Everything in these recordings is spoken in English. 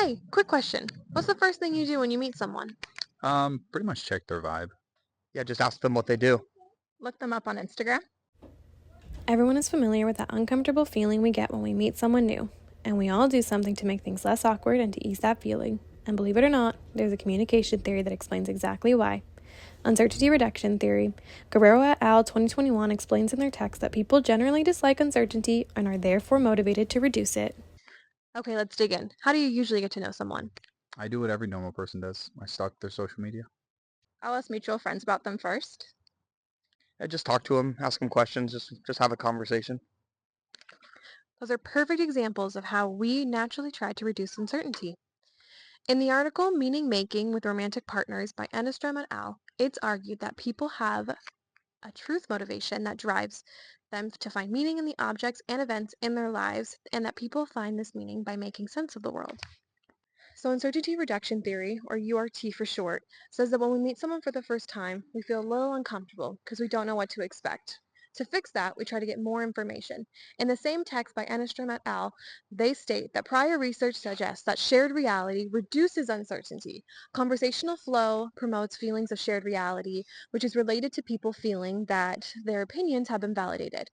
Hey, quick question. What's the first thing you do when you meet someone? Pretty much check their vibe. Yeah, just ask them what they do. Look them up on Instagram? Everyone is familiar with that uncomfortable feeling we get when we meet someone new, and we all do something to make things less awkward and to ease that feeling. And believe it or not, there's a communication theory that explains exactly why. Uncertainty reduction theory. Guerrero et al. 2021 explains in their text that people generally dislike uncertainty and are therefore motivated to reduce it. Okay, let's dig in. How do you usually get to know someone? I do what every normal person does. I stalk their social media. I'll ask mutual friends about them first. I just talk to them, ask them questions, just have a conversation. Those are perfect examples of how we naturally try to reduce uncertainty. In the article Meaning Making with Romantic Partners by Enstrom et al., it's argued that people have a truth motivation that drives them to find meaning in the objects and events in their lives, and that people find this meaning by making sense of the world. So uncertainty reduction theory, or URT for short, says that when we meet someone for the first time, we feel a little uncomfortable because we don't know what to expect. To fix that, we try to get more information. In the same text by Enstrom et al., they state that prior research suggests that shared reality reduces uncertainty. Conversational flow promotes feelings of shared reality, which is related to people feeling that their opinions have been validated.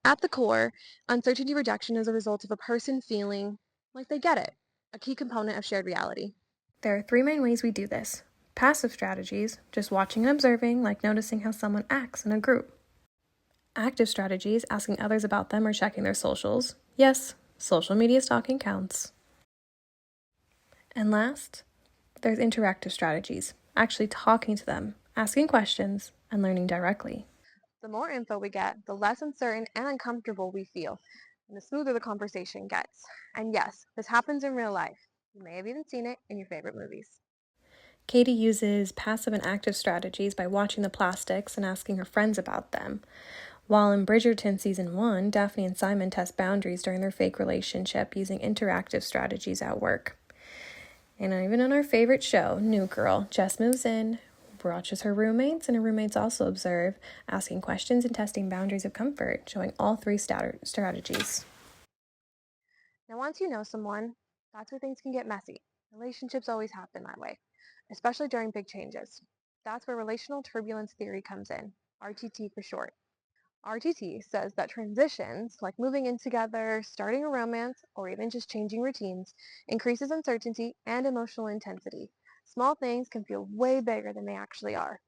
At the core, uncertainty reduction is a result of a person feeling like they get it, a key component of shared reality. There are three main ways we do this: passive strategies, just watching and observing, like noticing how someone acts in a group; active strategies, asking others about them or checking their socials. Yes, social media stalking counts. And last, there's interactive strategies, actually talking to them, asking questions, and learning directly. The more info we get, the less uncertain and uncomfortable we feel, and the smoother the conversation gets. And yes, this happens in real life. You may have even seen it in your favorite movies. Katie uses passive and active strategies by watching the plastics and asking her friends about them. While in Bridgerton Season 1, Daphne and Simon test boundaries during their fake relationship using interactive strategies at work. And even on our favorite show, New Girl, Jess moves in, watches her roommates, and her roommates also observe, asking questions and testing boundaries of comfort, showing all three strategies. Now, once you know someone, that's where things can get messy. Relationships always happen that way, especially during big changes. That's where relational turbulence theory comes in, RTT for short. RTT says that transitions, like moving in together, starting a romance, or even just changing routines, increases uncertainty and emotional intensity. Small things can feel way bigger than they actually are.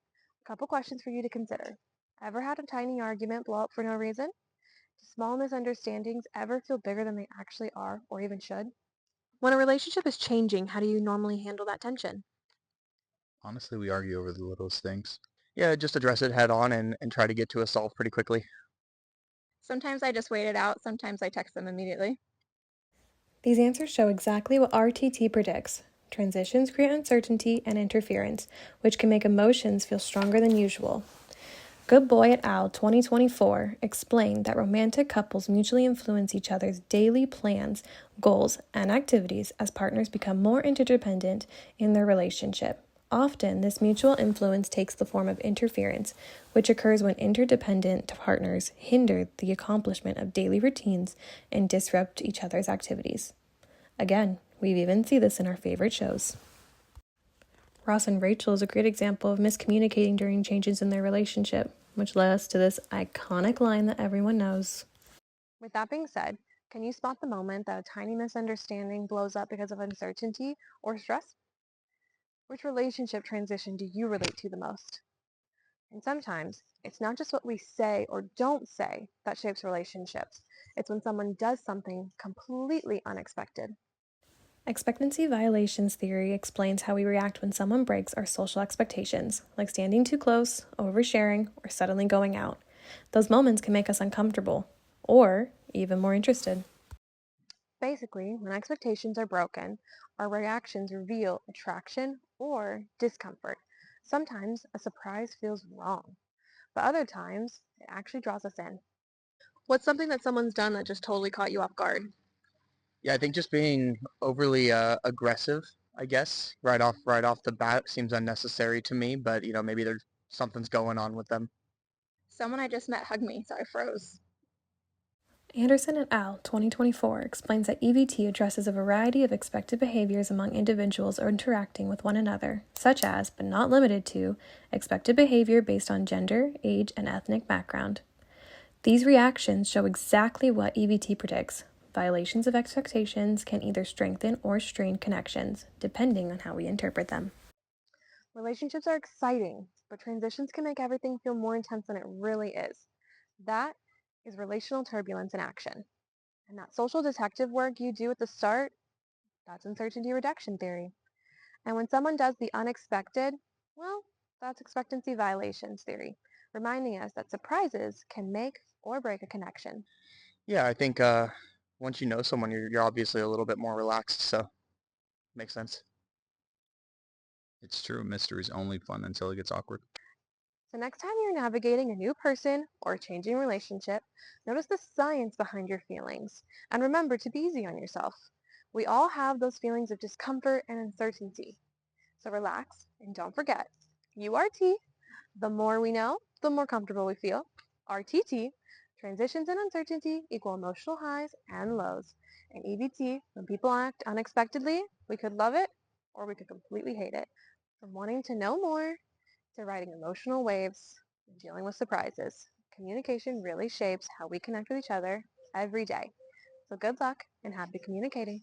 A couple questions for you to consider. Ever had a tiny argument blow up for no reason? Do small misunderstandings ever feel bigger than they actually are or even should? When a relationship is changing, how do you normally handle that tension? Honestly, we argue over the littlest things. Yeah, just address it head on and try to get to a solve pretty quickly. Sometimes I just wait it out, sometimes I text them immediately. These answers show exactly what RTT predicts. Transitions create uncertainty and interference, which can make emotions feel stronger than usual. Good Boy et al. 2024 explained that romantic couples mutually influence each other's daily plans, goals, and activities as partners become more interdependent in their relationship. Often, this mutual influence takes the form of interference, which occurs when interdependent partners hinder the accomplishment of daily routines and disrupt each other's activities. Again, we even see this in our favorite shows. Ross and Rachel is a great example of miscommunicating during changes in their relationship, which led us to this iconic line that everyone knows. With that being said, can you spot the moment that a tiny misunderstanding blows up because of uncertainty or stress? Which relationship transition do you relate to the most? And sometimes it's not just what we say or don't say that shapes relationships. It's when someone does something completely unexpected. Expectancy violations theory explains how we react when someone breaks our social expectations, like standing too close, oversharing, or suddenly going out. Those moments can make us uncomfortable, or even more interested. Basically, when expectations are broken, our reactions reveal attraction or discomfort. Sometimes a surprise feels wrong, but other times it actually draws us in. What's something that someone's done that just totally caught you off guard? Yeah, I think just being overly aggressive, I guess, right off the bat seems unnecessary to me, but maybe there's something's going on with them. Someone I just met hugged me, so I froze. Anderson et al. 2024 explains that EVT addresses a variety of expected behaviors among individuals interacting with one another, such as, but not limited to, expected behavior based on gender, age, and ethnic background. These reactions show exactly what EVT predicts. Violations of expectations can either strengthen or strain connections, depending on how we interpret them. Relationships are exciting, but transitions can make everything feel more intense than it really is. That is relational turbulence in action. And that social detective work you do at the start, that's uncertainty reduction theory. And when someone does the unexpected, well, that's expectancy violations theory, reminding us that surprises can make or break a connection. Yeah, I think once you know someone, you're obviously a little bit more relaxed, so makes sense. It's true, mystery's only fun until it gets awkward. So next time you're navigating a new person or a changing relationship, notice the science behind your feelings. And remember to be easy on yourself. We all have those feelings of discomfort and uncertainty. So relax and don't forget, URT, the more we know, the more comfortable we feel. RTT, transitions and uncertainty equal emotional highs and lows. And EVT, when people act unexpectedly, we could love it or we could completely hate it. From wanting to know more to riding emotional waves and dealing with surprises, communication really shapes how we connect with each other every day. So good luck and happy communicating.